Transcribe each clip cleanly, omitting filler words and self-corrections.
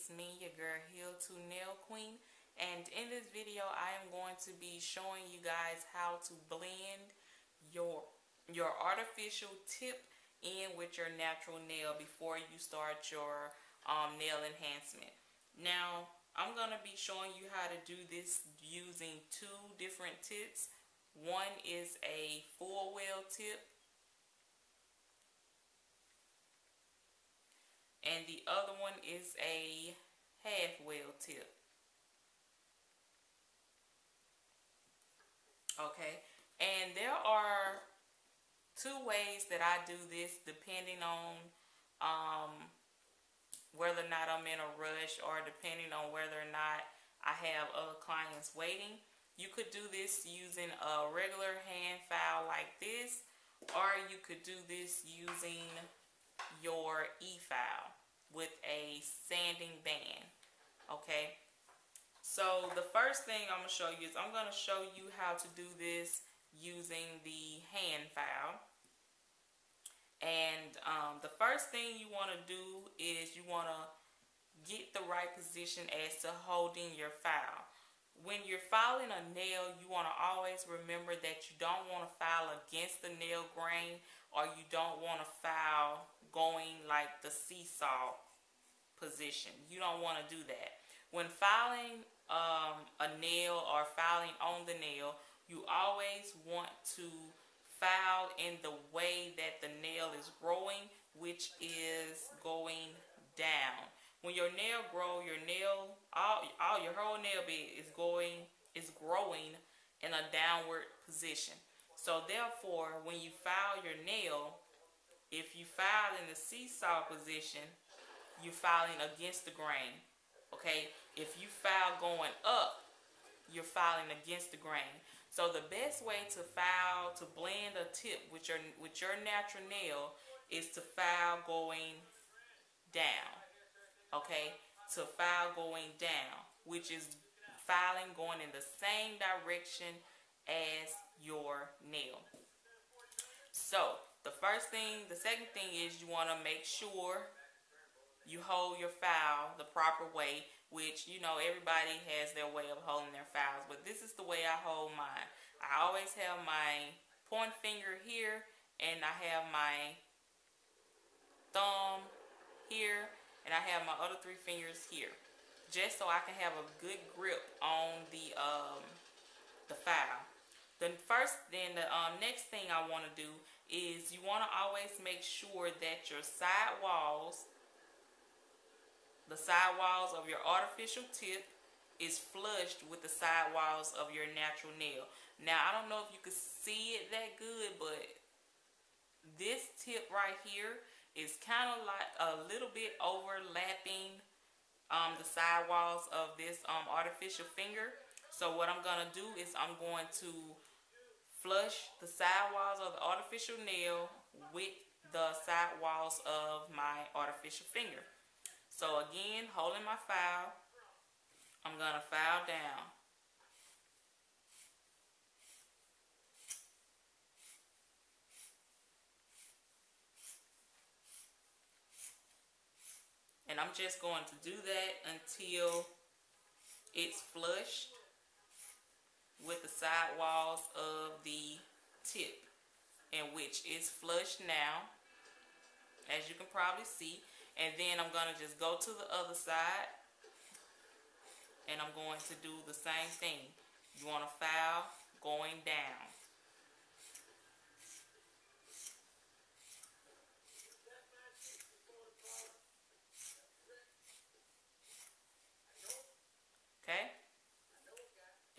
it's me, your girl Heel to Nail Queen, and in this video I am going to be showing you guys how to blend your artificial tip in with your natural nail before you start your nail enhancement. Now I'm going to be showing you how to do this using two different tips. One is a full weld tip, and the other one is a half weld tip. Okay, and there are two ways that I do this depending on whether or not I'm in a rush or depending on whether or not I have other clients waiting. You could do this using a regular hand file like this, or you could do this using your e-file with a sanding band. Okay, so the first thing I'm going to show you is I'm going to show you how to do this using the hand file. And the first thing you want to do is you want to get the right position as to holding your file. When you're filing a nail, you want to always remember that you don't want to file against the nail grain, or you don't want to file going like the seesaw position. You don't want to do that. When filing a nail or filing on the nail, you always want to file in the way that the nail is growing, which is going down. When your nail grow, your nail, your whole nail bed is growing in a downward position. So therefore, when you file your nail, if you file in the seesaw position, you're filing against the grain. Okay, if you file going up, you're filing against the grain. So the best way to file, to blend a tip with your natural nail, is to file going down. Okay, to file going down, which is filing going in the same direction as your nail. So the second thing is you want to make sure you hold your file the proper way, which, you know, everybody has their way of holding their files, but this is the way I hold mine. I always have my pointer finger here, and I have my thumb here, and I have my other three fingers here, just so I can have a good grip on the file. The next thing I want to do is you want to always make sure that your sidewalls, the sidewalls of your artificial tip, is flushed with the sidewalls of your natural nail. Now, I don't know if you can see it that good, but this tip right here is kind of like a little bit overlapping the sidewalls of this artificial finger. So what I'm going to do is I'm going to flush the sidewalls of the artificial nail with the sidewalls of my artificial finger. So again, holding my file, I'm going to file down. And I'm just going to do that until it's flushed with the sidewalls of the tip, in which is flushed now, as you can probably see. And then I'm going to just go to the other side, and I'm going to do the same thing. You want to file going down. Okay?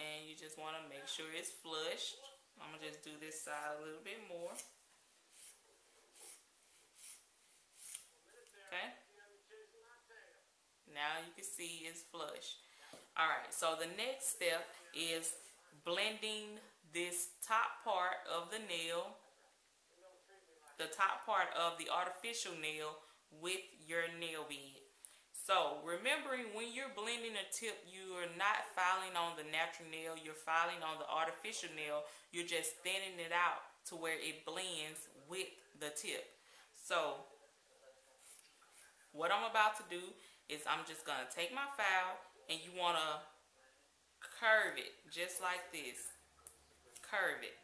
And you just want to make sure it's flushed. I'm going to just do this side a little bit more. Okay? Now you can see it's flush. Alright, so the next step is blending this top part of the nail, the top part of the artificial nail, with your nail bed. So remembering, when you're blending a tip, you are not filing on the natural nail, you're filing on the artificial nail. You're just thinning it out to where it blends with the tip. So what I'm about to do is I'm just going to take my file, and you want to curve it just like this. Curve it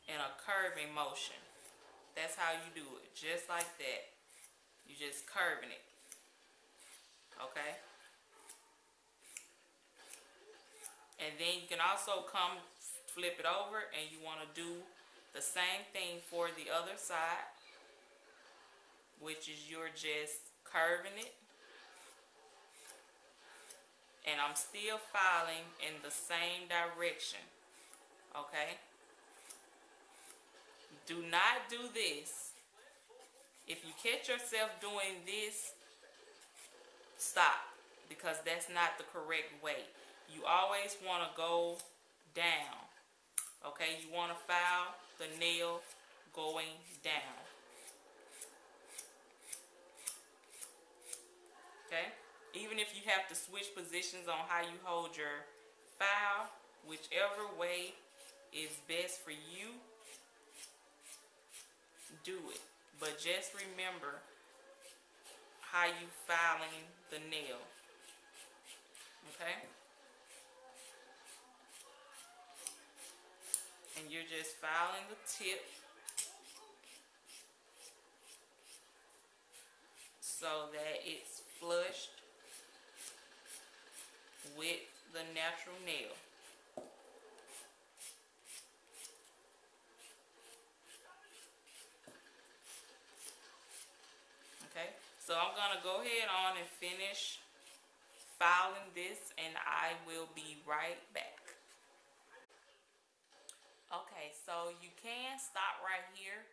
in a curving motion. That's how you do it, just like that. You just curving it, okay? And then you can also come flip it over, and you want to do the same thing for the other side, which is you're just curving it, and I'm still filing in the same direction, okay? Do not do this. If you catch yourself doing this, stop, because that's not the correct way. You always want to go down, okay? You want to file the nail going down, okay? Even if you have to switch positions on how you hold your file, whichever way is best for you, do it. But just remember how you filing the nail, okay? And you're just filing the tip so that it's flushed with the natural nail. Okay, so I'm gonna go ahead on and finish filing this, and I will be right back. Okay, so you can stop right here,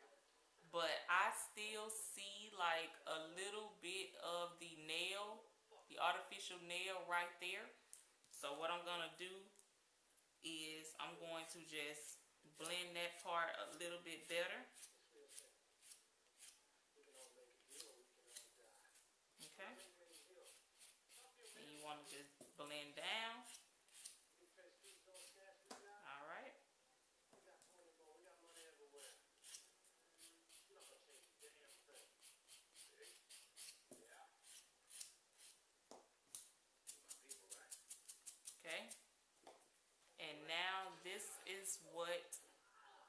but I still see like a little bit of the nail, the artificial nail right there. So what I'm gonna do is I'm going to just blend that part a little bit better. Okay, and you want to just blend down. All right. Okay, and now this is what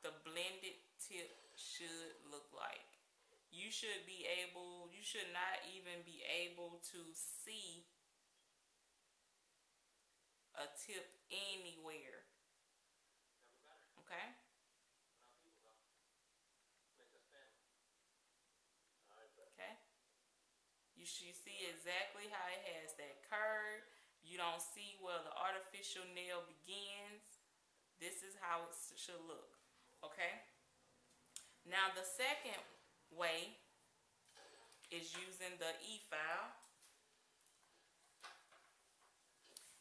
the blended tip should look like. You should be able, you should not even be able to see a tip anywhere. Okay, okay, you should see exactly how it has that curve. You don't see where the artificial nail begins. This is how it should look. Okay, now the second way is using the e-file,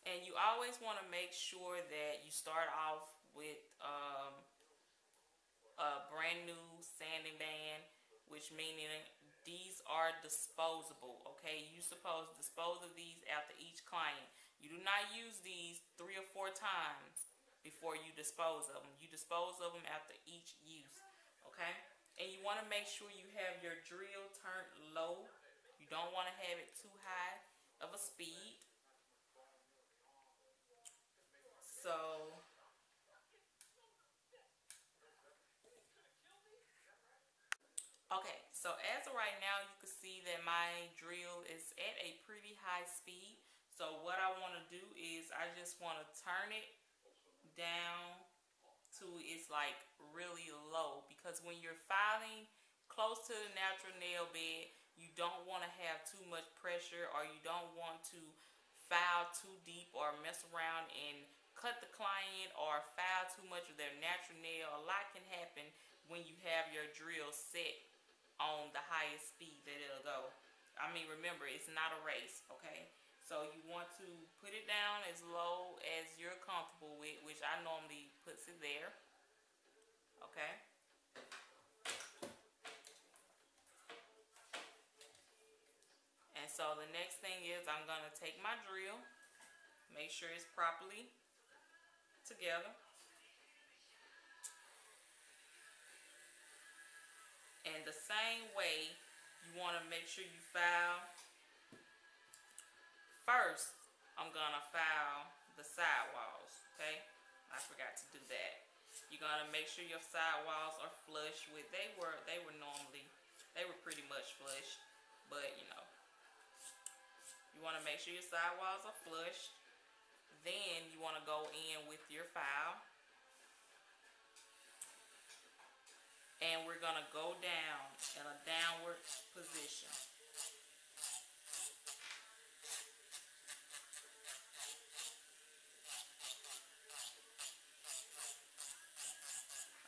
and you always want to make sure that you start off with a brand new sanding band, which meaning these are disposable. Okay, you supposed to dispose of these after each client. You do not use these 3 or 4 times before you dispose of them. You dispose of them after each use. Okay, and you want to make sure you have your drill turned low. You don't want to have it too high of a speed. So okay, so as of right now, you can see that my drill is at a pretty high speed. So what I want to do is I just want to turn it down to it's like really low, because when you're filing close to the natural nail bed, you don't want to have too much pressure, or you don't want to file too deep or mess around and cut the client or file too much of their natural nail. A lot can happen when you have your drill set on the highest speed that it'll go. I mean, remember, it's not a race, okay? So you want to put it down as low as you're comfortable with, which I normally puts it there, okay? And so the next thing is I'm gonna take my drill, make sure it's properly together. And the same way, you want to make sure you file First, I'm gonna file the side walls, okay? I forgot to do that. You're gonna make sure your side walls are flush with, they were pretty much flush, but you know, you wanna make sure your side walls are flush. Then you wanna go in with your file, and we're gonna go down in a downward position.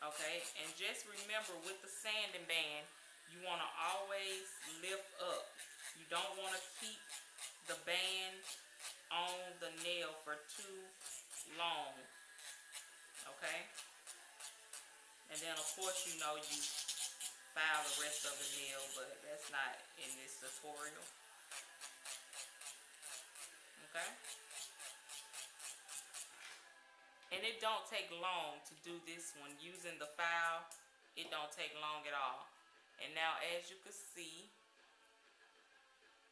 Okay, and just remember with the sanding band, you want to always lift up. You don't want to keep the band on the nail for too long. Okay, and then of course you know you file the rest of the nail, but that's not in this tutorial. Okay. And it don't take long to do this one. Using the file, it don't take long at all. And now as you can see,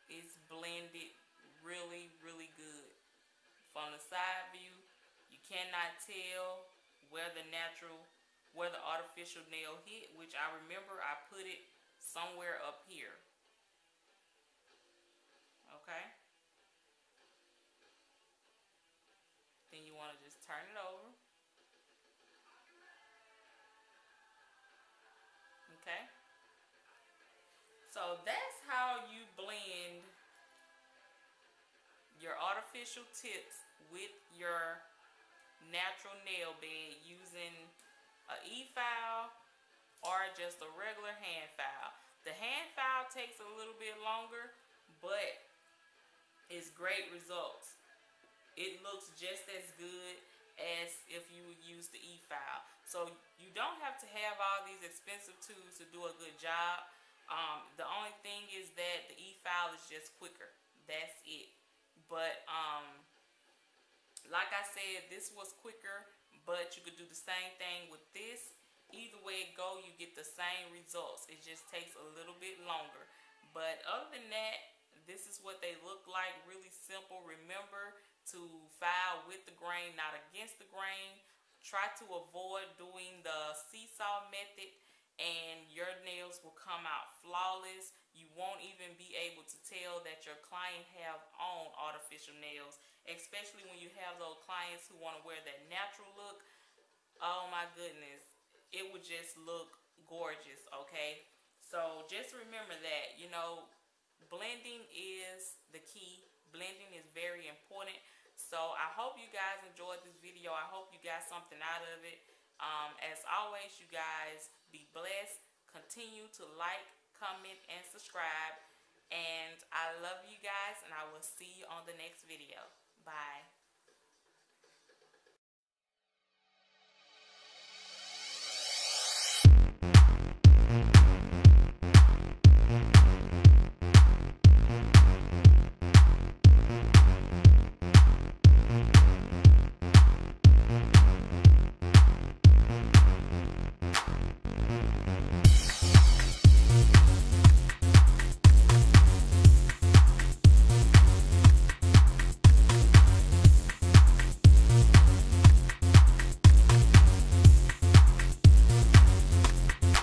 it's blended really, really good. From the side view, you cannot tell where the artificial nail hit, which I remember I put it somewhere up here. Okay? Then you want to just turn it over. Okay? So that's how you blend your artificial tips with your natural nail bed using an e-file or just a regular hand file. The hand file takes a little bit longer, but it's great results. It looks just as good as if you would use the e-file. So you don't have to have all these expensive tools to do a good job. The only thing is that the e-file is just quicker. That's it. But like I said, this was quicker, but you could do the same thing with this. Either way it go, you get the same results. It just takes a little bit longer. But other than that, this is what they look like. Really simple. Remember to file with the grain, not against the grain. Try to avoid doing the seesaw method, and your nails will come out flawless. You won't even be able to tell that your client have on artificial nails, especially when you have those clients who want to wear that natural look. Oh my goodness, it would just look gorgeous. Okay, so just remember that, you know, blending is the key. Blending is very important. So I hope you guys enjoyed this video. I hope you got something out of it. As always, you guys be blessed. Continue to like, comment, and subscribe. And I love you guys, and I will see you on the next video. Bye.